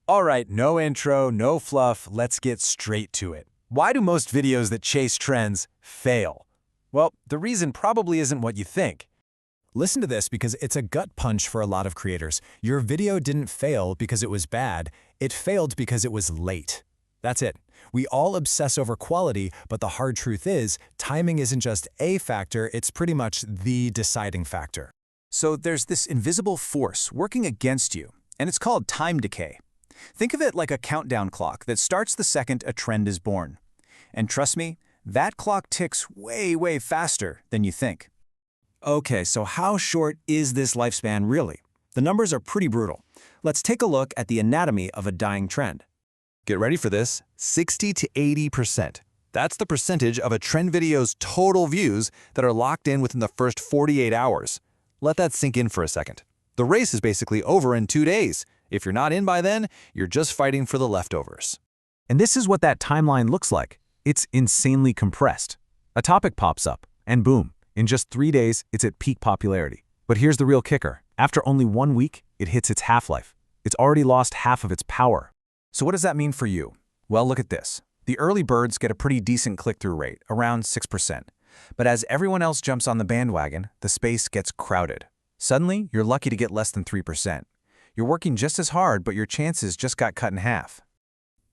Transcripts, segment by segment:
All right, no intro, no fluff, let's get straight to it. Why do most videos that chase trends fail? Well, the reason probably isn't what you think. Listen to this because it's a gut punch for a lot of creators. Your video didn't fail because it was bad, it failed because it was late. That's it. We all obsess over quality, but the hard truth is, timing isn't just a factor, it's pretty much the deciding factor. So there's this invisible force working against you, and it's called time decay. Think of it like a countdown clock that starts the second a trend is born. And trust me, that clock ticks way faster than you think. Okay, so how short is this lifespan really? The numbers are pretty brutal. Let's take a look at the anatomy of a dying trend. Get ready for this, 60 to 80%. That's the percentage of a trend video's total views that are locked in within the first 48 hours. Let that sink in for a second. The race is basically over in 2 days. If you're not in by then, you're just fighting for the leftovers. And this is what that timeline looks like. It's insanely compressed. A topic pops up, and boom, in just 3 days, it's at peak popularity. But here's the real kicker. After only 1 week, it hits its half-life. It's already lost half of its power. So what does that mean for you? Well, look at this. The early birds get a pretty decent click-through rate, around 6%. But as everyone else jumps on the bandwagon, the space gets crowded. Suddenly, you're lucky to get less than 3%. You're working just as hard, but your chances just got cut in half.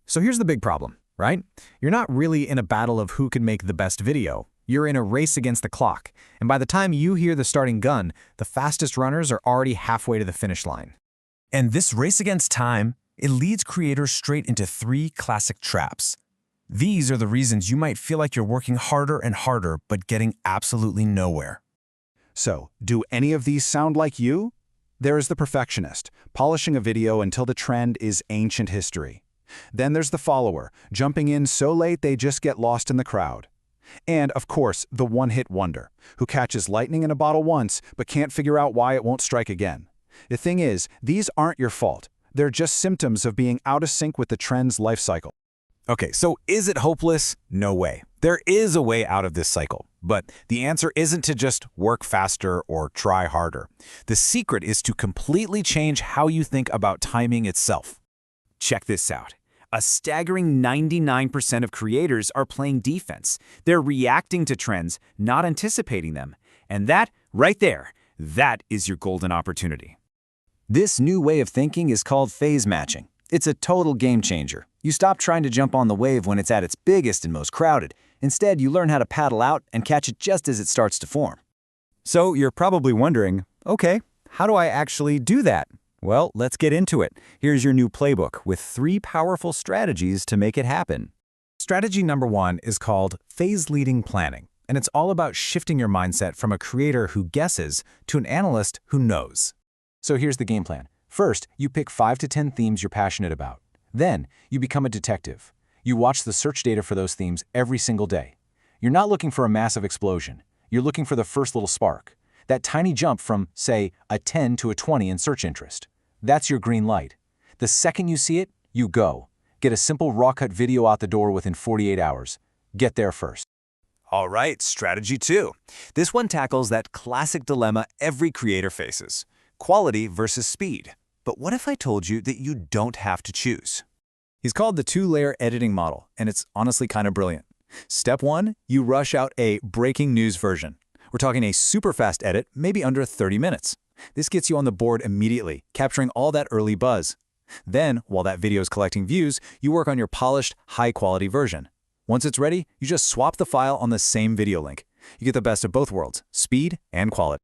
So here's the big problem, right? You're not really in a battle of who can make the best video. You're in a race against the clock, and by the time you hear the starting gun, the fastest runners are already halfway to the finish line. And this race against time, it leads creators straight into 3 classic traps. These are the reasons you might feel like you're working harder and harder, but getting absolutely nowhere. So, do any of these sound like you? There is the perfectionist, polishing a video until the trend is ancient history. Then there's the follower, jumping in so late they just get lost in the crowd. And, of course, the one-hit wonder, who catches lightning in a bottle once but can't figure out why it won't strike again. The thing is, these aren't your fault. They're just symptoms of being out of sync with the trend's life cycle. Okay, so is it hopeless? No way. There is a way out of this cycle, but the answer isn't to just work faster or try harder. The secret is to completely change how you think about timing itself. Check this out. A staggering 99% of creators are playing defense. They're reacting to trends, not anticipating them. And that, right there, that is your golden opportunity. This new way of thinking is called phase matching. It's a total game changer. You stop trying to jump on the wave when it's at its biggest and most crowded. Instead, you learn how to paddle out and catch it just as it starts to form. So you're probably wondering, okay, how do I actually do that? Well, let's get into it. Here's your new playbook with 3 powerful strategies to make it happen. Strategy number 1 is called phase-leading planning, and it's all about shifting your mindset from a creator who guesses to an analyst who knows. So here's the game plan. First, you pick 5 to 10 themes you're passionate about. Then, you become a detective. You watch the search data for those themes every single day. You're not looking for a massive explosion. You're looking for the first little spark. That tiny jump from, say, a 10 to a 20 in search interest. That's your green light. The second you see it, you go. Get a simple raw-cut video out the door within 48 hours. Get there first. All right, strategy 2. This one tackles that classic dilemma every creator faces. Quality versus speed. But what if I told you that you don't have to choose? He's called the 2-layer editing model, and it's honestly kind of brilliant. Step 1, you rush out a breaking news version. We're talking a super fast edit, maybe under 30 minutes. This gets you on the board immediately, capturing all that early buzz. Then, while that video is collecting views, you work on your polished, high-quality version. Once it's ready, you just swap the file on the same video link. You get the best of both worlds, speed and quality.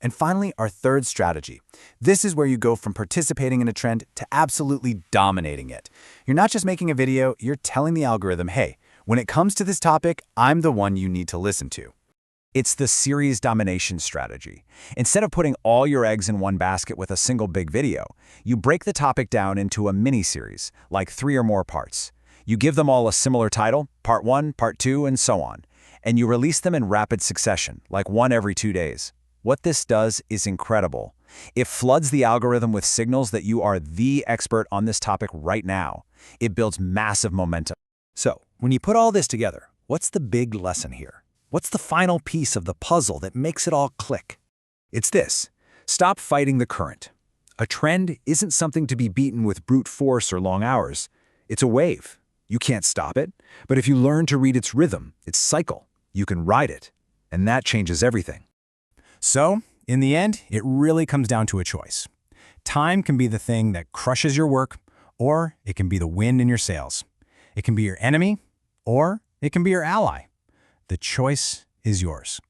And finally, our third strategy. This is where you go from participating in a trend to absolutely dominating it. You're not just making a video, you're telling the algorithm, hey, when it comes to this topic, I'm the one you need to listen to. It's the series domination strategy. Instead of putting all your eggs in one basket with a single big video, you break the topic down into a mini-series, like 3 or more parts. You give them all a similar title, part 1, part 2, and so on. And you release them in rapid succession, like 1 every 2 days. What this does is incredible. It floods the algorithm with signals that you are the expert on this topic right now. It builds massive momentum. So, when you put all this together, what's the big lesson here? What's the final piece of the puzzle that makes it all click? It's this. Stop fighting the current. A trend isn't something to be beaten with brute force or long hours. It's a wave. You can't stop it, but if you learn to read its rhythm, its cycle, you can ride it. And that changes everything. So, in the end, it really comes down to a choice. Time can be the thing that crushes your work, or it can be the wind in your sails. It can be your enemy, or it can be your ally. The choice is yours.